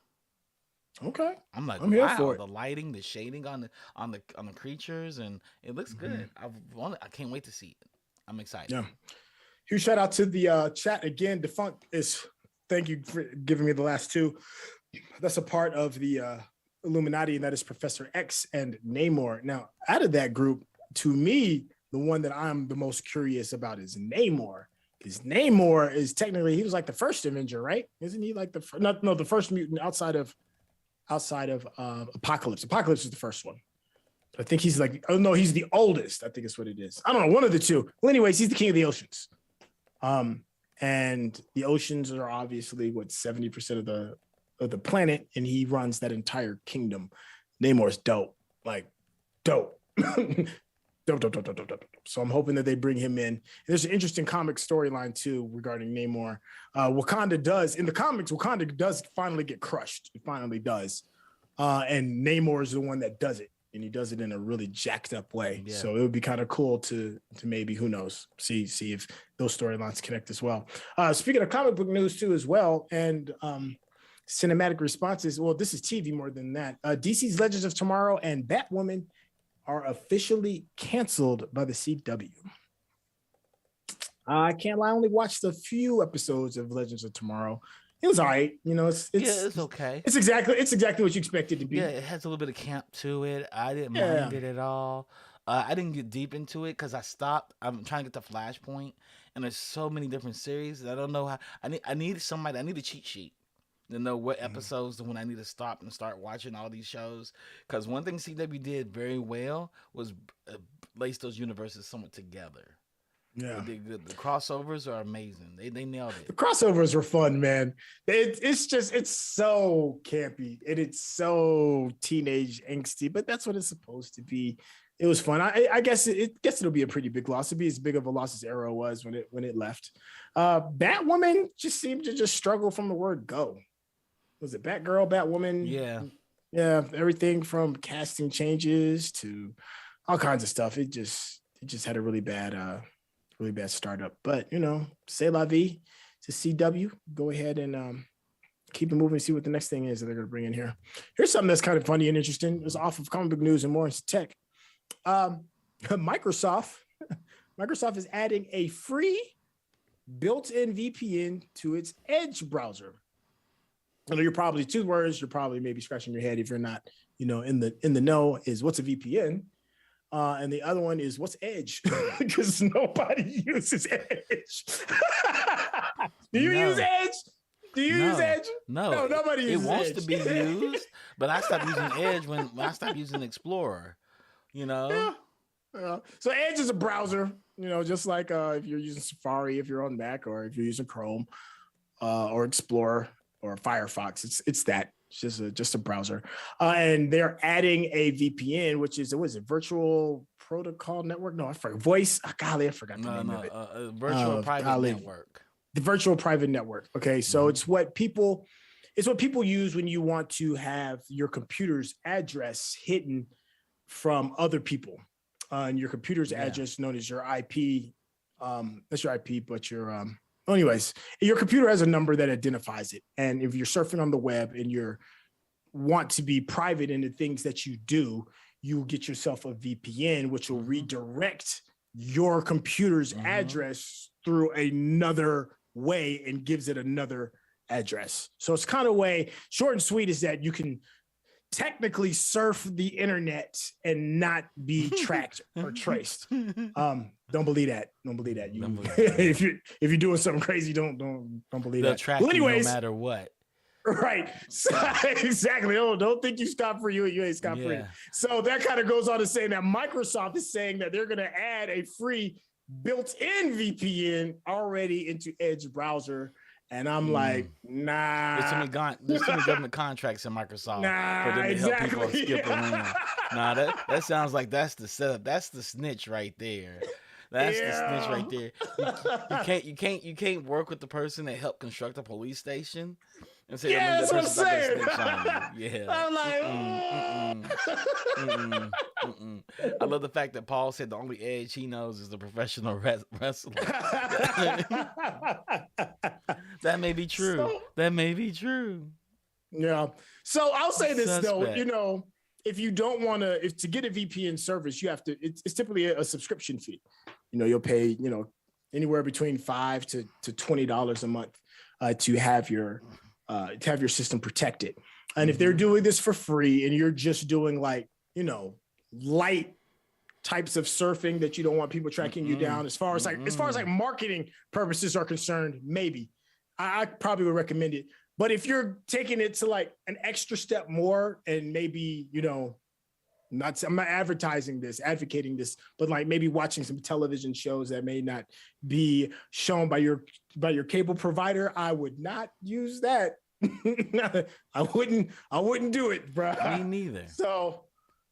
Okay. I'm like, I'm here for it. The lighting, the shading on the creatures, and it looks good. I can't wait to see it. I'm excited. Yeah. Huge shout out to the chat again. Defunct thank you for giving me the last two. That's a part of the Illuminati, and that is Professor X and Neymar. Now, out of that group, to me, the one that I'm the most curious about is Neymar. Because Neymar is technically, he was like the first Avenger, right? Isn't he like the first mutant outside of Apocalypse? Apocalypse is the first one. I think he's like, oh no, he's the oldest. I think it's what it is. I don't know, one of the two. Well, anyways, he's the king of the oceans. And the oceans are obviously 70% of the planet, and he runs that entire kingdom. Namor's dope. Like, dope. Dope. So I'm hoping that they bring him in. There's an interesting comic storyline too regarding Namor. Wakanda does in the comics. Wakanda does finally get crushed. It finally does, and Namor is the one that does it, and he does it in a really jacked up way. Yeah. So it would be kind of cool to maybe, who knows, see if those storylines connect as well. Speaking of comic book news too as well, and cinematic responses. Well, this is TV more than that. DC's Legends of Tomorrow and Batwoman are officially canceled by the CW. I can't lie, I only watched a few episodes of Legends of Tomorrow. It was all right. You know, it's okay. It's exactly what you expect it to be. Yeah, it has a little bit of camp to it. I didn't mind it at all. I didn't get deep into it because I stopped. I'm trying to get to Flashpoint, and there's so many different series that I don't know how. I need a cheat sheet to know what episodes when I need to stop and start watching all these shows. Because one thing CW did very well was lace those universes somewhat together. Yeah, the crossovers are amazing. They nailed it. The crossovers were fun, man. It's so campy and it's so teenage angsty, but that's what it's supposed to be. It was fun. I guess it'll be a pretty big loss. It'll be as big of a loss as Arrow was when it left. Batwoman just seemed to just struggle from the word go. Was it Batgirl, Batwoman? Yeah. Everything from casting changes to all kinds of stuff. It just had a really bad startup. But c'est la vie. It's a CW. Go ahead and keep it moving. See what the next thing is that they're going to bring in here. Here's something that's kind of funny and interesting. It was off of comic book news and more into tech. Microsoft is adding a free built-in VPN to its Edge browser. I know you're probably two words. You're probably maybe scratching your head if you're not, in the know. Is what's a VPN, and the other one is what's Edge, because nobody uses Edge. Do you use Edge? Do you use Edge? No, nobody uses Edge. It wants to be used, but I stopped using Edge when I stopped using Explorer. Yeah. So Edge is a browser. Just like if you're using Safari, if you're on Mac, or if you're using Chrome, or Explorer, or Firefox, it's that. It's just a browser, and they're adding a VPN, which is Virtual Protocol Network? No, I forgot. Voice. Golly, I forgot the name of it. Virtual Private Network. The Virtual Private Network. Okay, so it's what people use when you want to have your computer's address hidden from other people, and your computer's address known as your IP. That's your IP, but your anyways, your computer has a number that identifies it. And if you're surfing on the web and you want to be private in the things that you do, you get yourself a VPN, which will redirect your computer's address through another way and gives it another address. So it's kind of way, short and sweet, is that you can technically surf the internet and not be tracked or traced. Don't believe that. If you're doing something crazy, don't believe They'll that. track you no matter what. Right. So, exactly. Oh, don't think you scot free. You ain't scot free. So that kind of goes on to saying that Microsoft is saying that they're going to add a free built-in VPN already into Edge browser. And I'm like, nah. There's too many government contracts in Microsoft for them to help people skip around. Nah, that sounds like that's the setup. That's the snitch right there. That's the snitch right there. You can't work with the person that helped construct a police station and say, that's what I'm saying. I'm like, I love the fact that Paul said the only Edge he knows is the professional wrestler. That may be true. Yeah. So I'll say this though, if you don't want to get a VPN service, you have to. It's typically a subscription fee. You'll pay anywhere between $5 to $20 a month to have your system protected. And if they're doing this for free and you're just doing light types of surfing that you don't want people tracking you down, as far as marketing purposes are concerned, maybe I probably would recommend it. But if you're taking it to an extra step more, and maybe I'm not advocating this, but maybe watching some television shows that may not be shown by your cable provider, I would not use that. I wouldn't do it, bro. Me neither.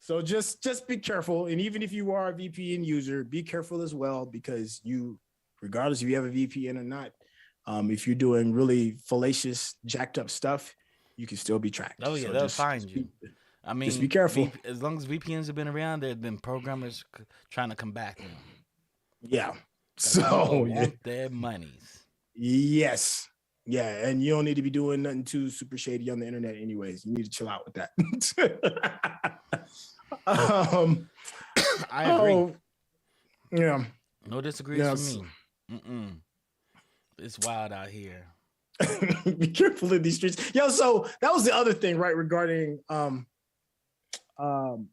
So just be careful. And even if you are a VPN user, be careful as well, because regardless if you have a VPN or not, if you're doing really fallacious, jacked up stuff, you can still be tracked. Oh yeah, so they'll find you. I mean, just be careful. As long as VPNs have been around, there have been programmers trying to combat them. Yeah. So want their monies. Yes. Yeah, and you don't need to be doing nothing too super shady on the internet anyways. You need to chill out with that. I agree. Yeah. No disagrees from me. It's wild out here. Be careful in these streets. Yo, so that was the other thing, right? Regarding the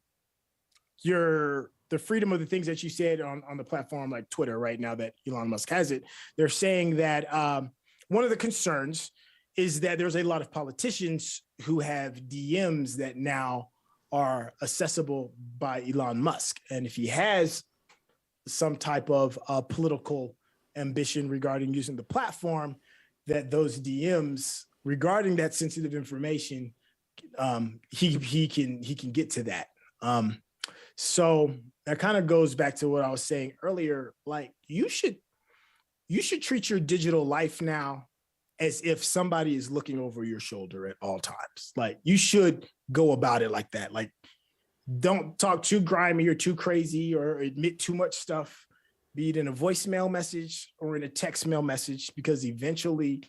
freedom of the things that you said on the platform like Twitter right now that Elon Musk has it. They're saying that one of the concerns is that there's a lot of politicians who have DMs that now are accessible by Elon Musk. And if he has some type of political ambition regarding using the platform, that those DMs regarding that sensitive information, he can get to that. So that kind of goes back to what I was saying earlier. Like you should treat your digital life now as if somebody is looking over your shoulder at all times. Like you should go about it like that. Like don't talk too grimy or too crazy or admit too much stuff, be it in a voicemail message or in a text mail message, because eventually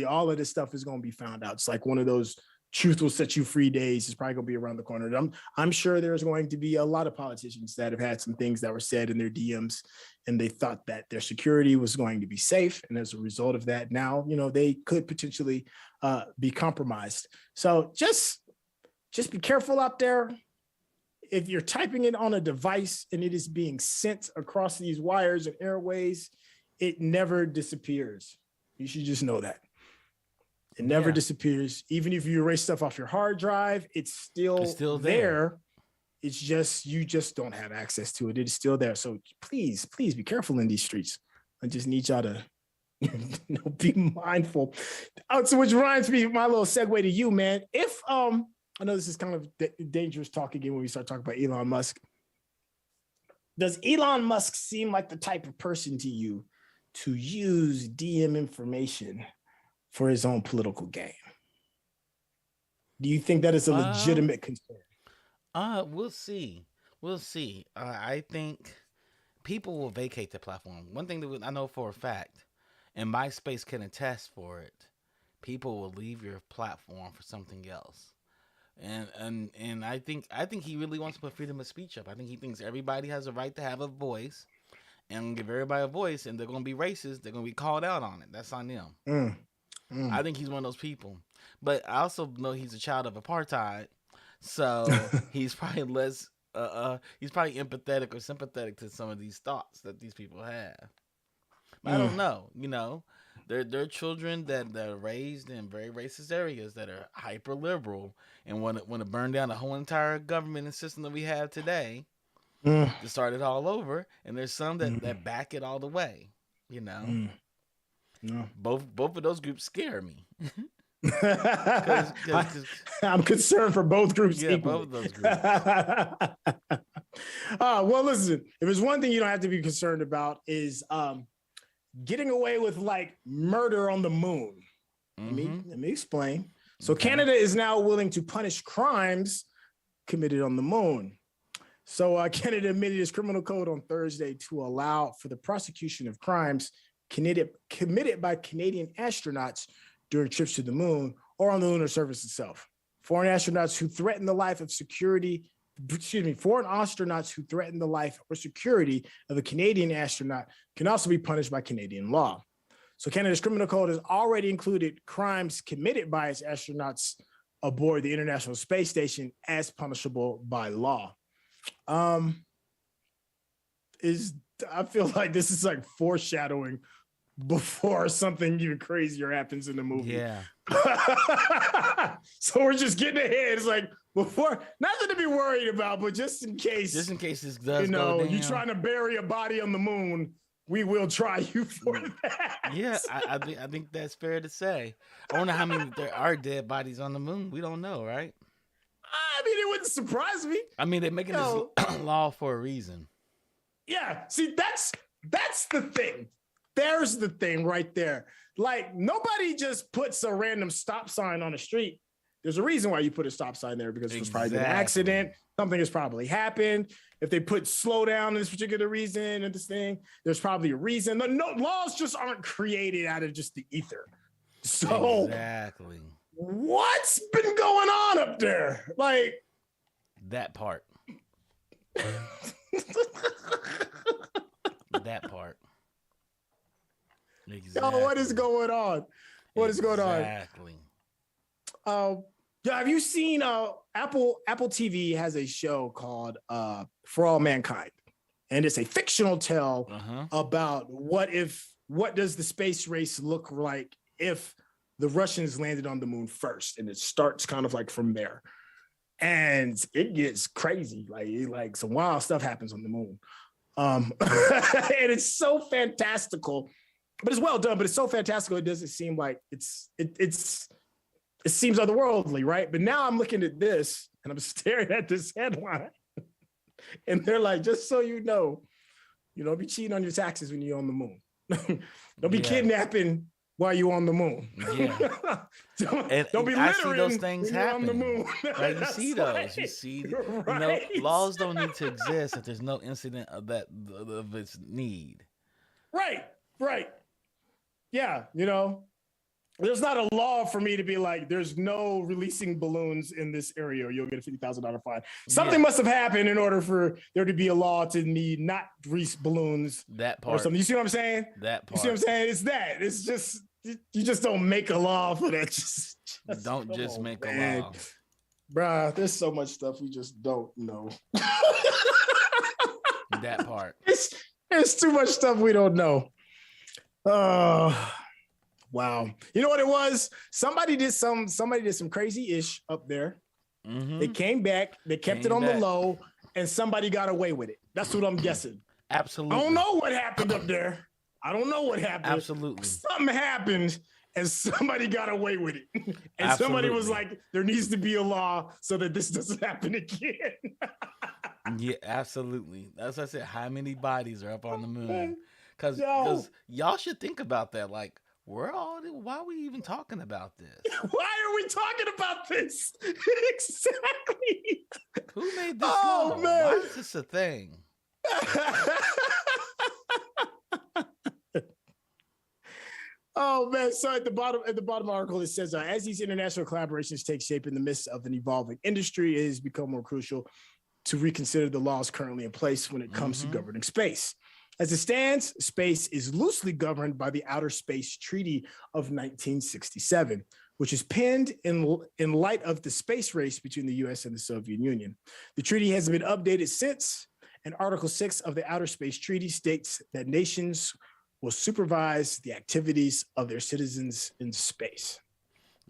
all of this stuff is going to be found out. It's like one of those truth will set you free days is probably going to be around the corner. I'm sure there's going to be a lot of politicians that have had some things that were said in their DMs and they thought that their security was going to be safe. And as a result of that, now, they could potentially be compromised. So just be careful out there. If you're typing it on a device and it is being sent across these wires and airways, it never disappears. You should just know that. It never disappears. Even if you erase stuff off your hard drive, it's still there. It's just, you just don't have access to it. It is still there. So please be careful in these streets. I just need y'all to be mindful. So which reminds me, my little segue to you, man. If, I know this is kind of dangerous talk again when we start talking about Elon Musk. Does Elon Musk seem like the type of person to you to use DM information for his own political gain? Do you think that is a legitimate concern? We'll see. I think people will vacate the platform. One thing that I know for a fact, and MySpace can attest for it, people will leave your platform for something else. And I think he really wants to put freedom of speech up. I think he thinks everybody has a right to have a voice, and give everybody a voice, and they're going to be racist. They're going to be called out on it. That's on them. I think he's one of those people. But I also know he's a child of apartheid, so he's probably less he's probably empathetic or sympathetic to some of these thoughts that these people have. But I don't know. They're children that are raised in very racist areas that are hyper liberal and want to burn down the whole entire government and system that we have today to start it all over. And there's some that back it all the way. No. Both of those groups scare me. I'm concerned for both groups. Yeah, equally. both of those groups. Well, listen, if there's one thing you don't have to be concerned about is getting away with like murder on the moon. Let me explain. So Canada is now willing to punish crimes committed on the moon. So Canada amended its criminal code on Thursday to allow for the prosecution of crimes committed by Canadian astronauts during trips to the moon or on the lunar surface itself. Foreign astronauts who threaten the life or security of a Canadian astronaut can also be punished by Canadian law. So Canada's criminal code has already included crimes committed by its astronauts aboard the International Space Station as punishable by law. I feel like this is like foreshadowing before something even crazier happens in the movie. Yeah. So we're just getting ahead. It's like before, nothing to be worried about, but just in case this does go down. You're trying to bury a body on the moon, we will try you for that. Yeah, I think that's fair to say. I wonder how many there are dead bodies on the moon. We don't know, right? I mean, it would doesn't surprise me. I mean, they're making this law for a reason. Yeah. See, that's the thing. There's the thing right there. Like, nobody just puts a random stop sign on the street. There's a reason why you put a stop sign there, because it's probably an accident. Something has probably happened. If they put slow down this particular reason and this thing, there's probably a reason. No, laws just aren't created out of just the ether. So exactly, what's been going on up there? Like that part. That part. Exactly. Yo, what is going on? What is going on? Exactly. Yeah, have you seen Apple TV has a show called For All Mankind, and it's a fictional tale about what does the space race look like if the Russians landed on the moon first, and it starts kind of like from there, and it gets crazy. Like some wild stuff happens on the moon, and it's so fantastical, but it's well done. But it's so fantastical, it doesn't seem like it seems otherworldly, right? But now I'm looking at this and I'm staring at this headline, and they're like, just so you know, don't be cheating on your taxes when you're on the moon. Don't be kidnapping while you're on the moon. Yeah. don't be littering. I see those things happen. On the moon. Right? You see those. Right. You see, laws don't need to exist if there's no incident of its need. Right. Yeah, there's not a law for me to be like, there's no releasing balloons in this area or you'll get a $50,000 fine. Something must have happened in order for there to be a law to need not release balloons. That part. Or something. You see what I'm saying? That part. You see what I'm saying? It's that. It's just, you just don't make a law for that. Don't just make a law. Bruh, there's so much stuff we just don't know. That part. There's too much stuff we don't know. Wow. You know what it was? Somebody did some crazy ish up there. Mm-hmm. They came back, they kept it on the low, and somebody got away with it. That's what I'm guessing. Absolutely. I don't know what happened up there. I don't know what happened. Absolutely. Something happened and somebody got away with it. And somebody was like, there needs to be a law so that this doesn't happen again. Yeah, absolutely. That's what I said. How many bodies are up on the moon? Because y'all should think about that. Like, why are we even talking about this? Why are we talking about this? Exactly. Who made this law? Man. Why is this a thing? Oh man! So at the bottom of the article, it says, as these international collaborations take shape in the midst of an evolving industry, it has become more crucial to reconsider the laws currently in place when it comes to governing space. As it stands, space is loosely governed by the Outer Space Treaty of 1967, which is penned in light of the space race between the U.S. and the Soviet Union. The treaty has been updated since, and Article 6 of the Outer Space Treaty states that nations will supervise the activities of their citizens in space.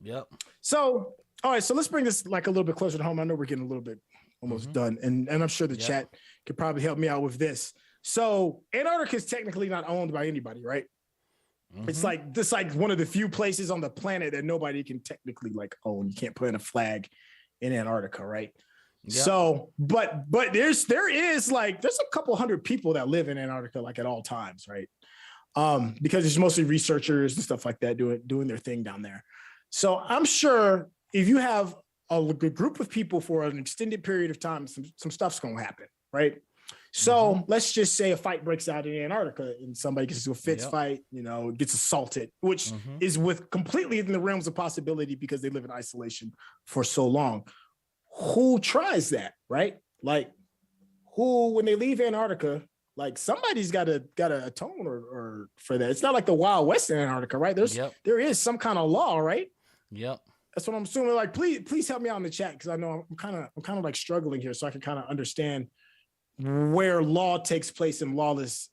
Yep. So, all right, so let's bring this like a little bit closer to home. I know we're getting a little bit almost done, and I'm sure the chat could probably help me out with this. So Antarctica is technically not owned by anybody, right? It's like one of the few places on the planet that nobody can technically like own. You can't plant a flag in Antarctica, right? Yep. So, but there is like there's a couple hundred people that live in Antarctica like at all times, right? Because it's mostly researchers and stuff like that doing their thing down there. So I'm sure if you have a group of people for an extended period of time, some stuff's gonna happen, right? So let's just say a fight breaks out in Antarctica and somebody gets into a fist fight, gets assaulted, which is completely in the realms of possibility because they live in isolation for so long. Who tries that, right? Like when they leave Antarctica, like somebody's got to atone or for that. It's not like the Wild West in Antarctica, right? There is some kind of law, right? Yep. That's what I'm assuming. Like, please help me out in the chat because I know I'm kind of like struggling here, so I can kind of understand where law takes place in lawless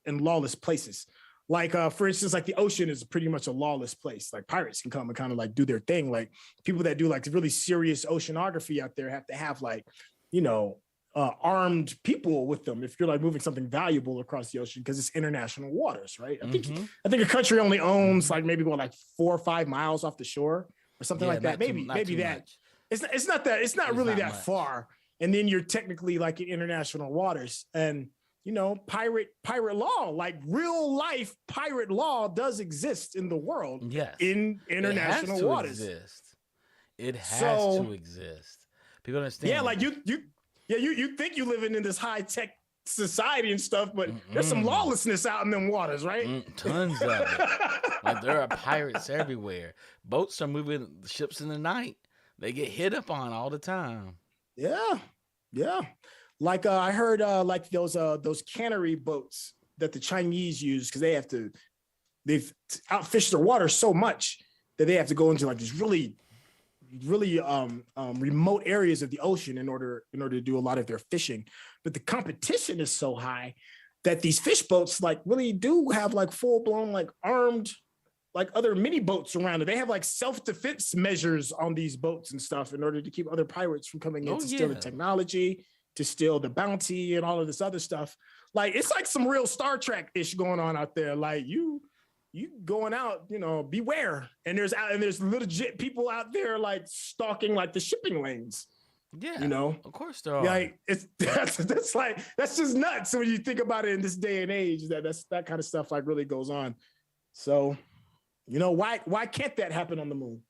places. Like, for instance, like the ocean is pretty much a lawless place. Like pirates can come and kind of like do their thing. Like people that do like really serious oceanography out there have to have like, armed people with them if you're like moving something valuable across the ocean because it's international waters, right? I think a country only owns like maybe 4 or 5 miles off the shore or something like that. Maybe that. It's not really that far. and then you're technically like in international waters. And pirate law, like real life pirate law, does exist in the world. Yes, in international waters. It has to exist. People understand. Yeah, like you think you living in this high tech society and stuff, but there's some lawlessness out in them waters, right? Tons of it. Like there are pirates everywhere. Boats are moving ships in the night. They get hit up on all the time. Yeah. Like I heard like those cannery boats that the Chinese use, because they've outfished their water so much that they have to go into like these really remote areas of the ocean in order to do a lot of their fishing. But the competition is so high that these fish boats like really do have like full blown like armed like other mini boats around it. They have like self-defense measures on these boats and stuff in order to keep other pirates from coming in to steal the technology, to steal the bounty and all of this other stuff. Like it's like some real Star Trek-ish going on out there. Like you going out, beware. And there's legit people out there like stalking like the shipping lanes. Yeah, of course there are. Like that's just nuts. So when you think about it in this day and age, that kind of stuff like really goes on. So, why can't that happen on the moon?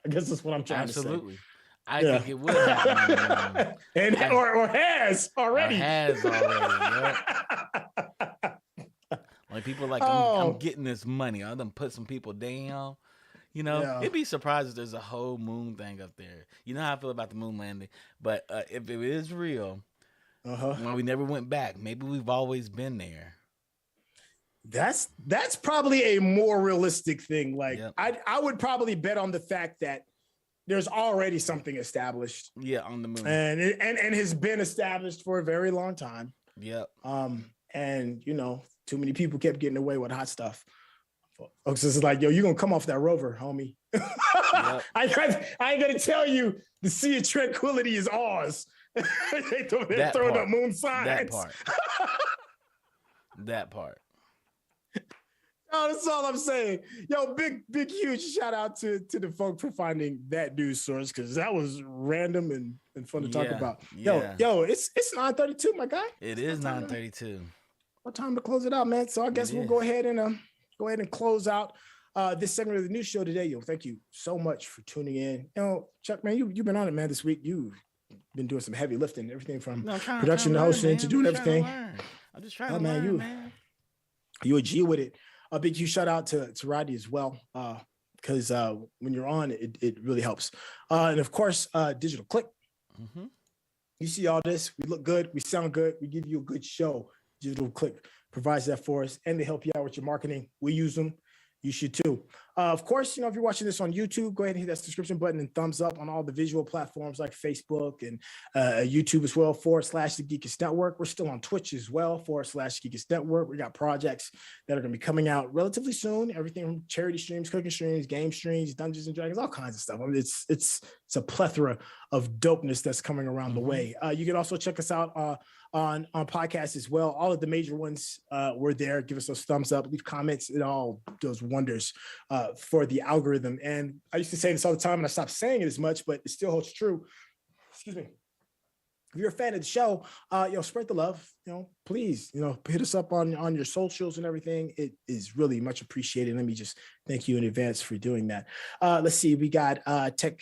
I guess that's what I'm trying to say. Absolutely. I think it would happen on the moon. or has already. Yeah. Like people like, I'm getting this money. I'm gonna put some people down. It'd be surprised if there's a whole moon thing up there. You know how I feel about the moon landing. But if it is real, well, we never went back. Maybe we've always been there. That's probably a more realistic thing. Like I would probably bet on the fact that there's already something established. Yeah, on the moon. And has been established for a very long time. Yep. And too many people kept getting away with hot stuff. Folks, it's like, yo, you're gonna come off that rover, homie. Yep. I ain't gonna tell you the Sea of Tranquility is ours. They're throwing up moon signs. That part. Oh, that's all I'm saying. Yo, big, huge shout out to the folk for finding that news source, because that was random and fun to talk about. Yo, it's 9:32, my guy. It is 9:32. What time to close it out, man? So I guess we'll go ahead and close out this segment of the news show today. Yo, thank you so much for tuning in. Chuck, man, you've been on it, man, this week. You've been doing some heavy lifting, everything from production to hosting to doing everything. I'm just trying to learn, man. You a G with it. A big huge shout out to Roddy as well, because when you're on, it really helps. And of course, Digital Click. Mm-hmm. You see all this, we look good, we sound good, we give you a good show. Digital Click provides that for us, and they help you out with your marketing. We use them. You should too. Of course, if you're watching this on YouTube, go ahead and hit that subscription button and thumbs up on all the visual platforms like Facebook and YouTube as well, / the Geekest Network. We're still on Twitch as well, / Geekest Network. We got projects that are going to be coming out relatively soon. Everything from charity streams, cooking streams, game streams, Dungeons and Dragons, all kinds of stuff. I mean, it's a plethora of dopeness that's coming around the way. You can also check us out on podcasts as well. All of the major ones were there. Give us those thumbs up, leave comments. It all does wonders for the algorithm. And I used to say this all the time, and I stopped saying it as much, but it still holds true. Excuse me. If you're a fan of the show, spread the love. Please, hit us up on your socials and everything. It is really much appreciated. Let me just thank you in advance for doing that. Let's see. We got Tech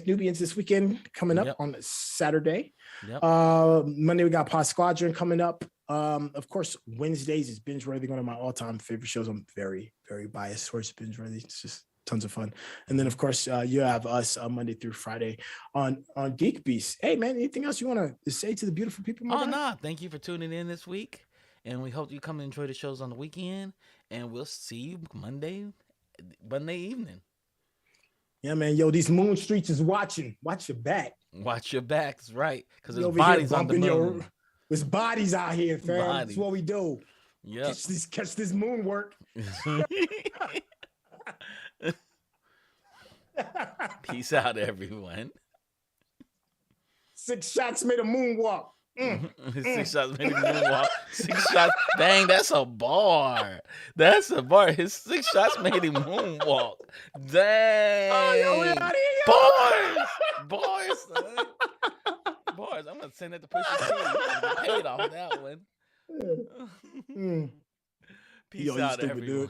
Nubians this weekend coming up on Saturday. Monday we got Pod Squadron coming up. Of course, Wednesdays is Binge Worthy, one of my all-time favorite shows. I'm very, very biased towards Binge Worthy. It's just tons of fun. And then of course you have us Monday through Friday on GeekBeast. Hey man, anything else you want to say to the beautiful people? No, thank you for tuning in this week, and we hope you come and enjoy the shows on the weekend, and we'll see you Monday evening. Yeah, man. Yo, these moon streets is watching. Watch your back. Watch your backs, right? Because there's bodies on the moon. There's bodies out here, fam. That's what we do. Yeah. Catch this moon work. Peace out, everyone. 6 shots made a moonwalk. 6 shots made a moonwalk. 6 shots. Dang, that's a bar. That's a bar. His 6 shots made him moonwalk. Dang. Oh, yo, we out of here, yo. Boys. Son. yours. I'm gonna send it to Pusha T. I'm gonna get paid off that one. Peace out, everyone.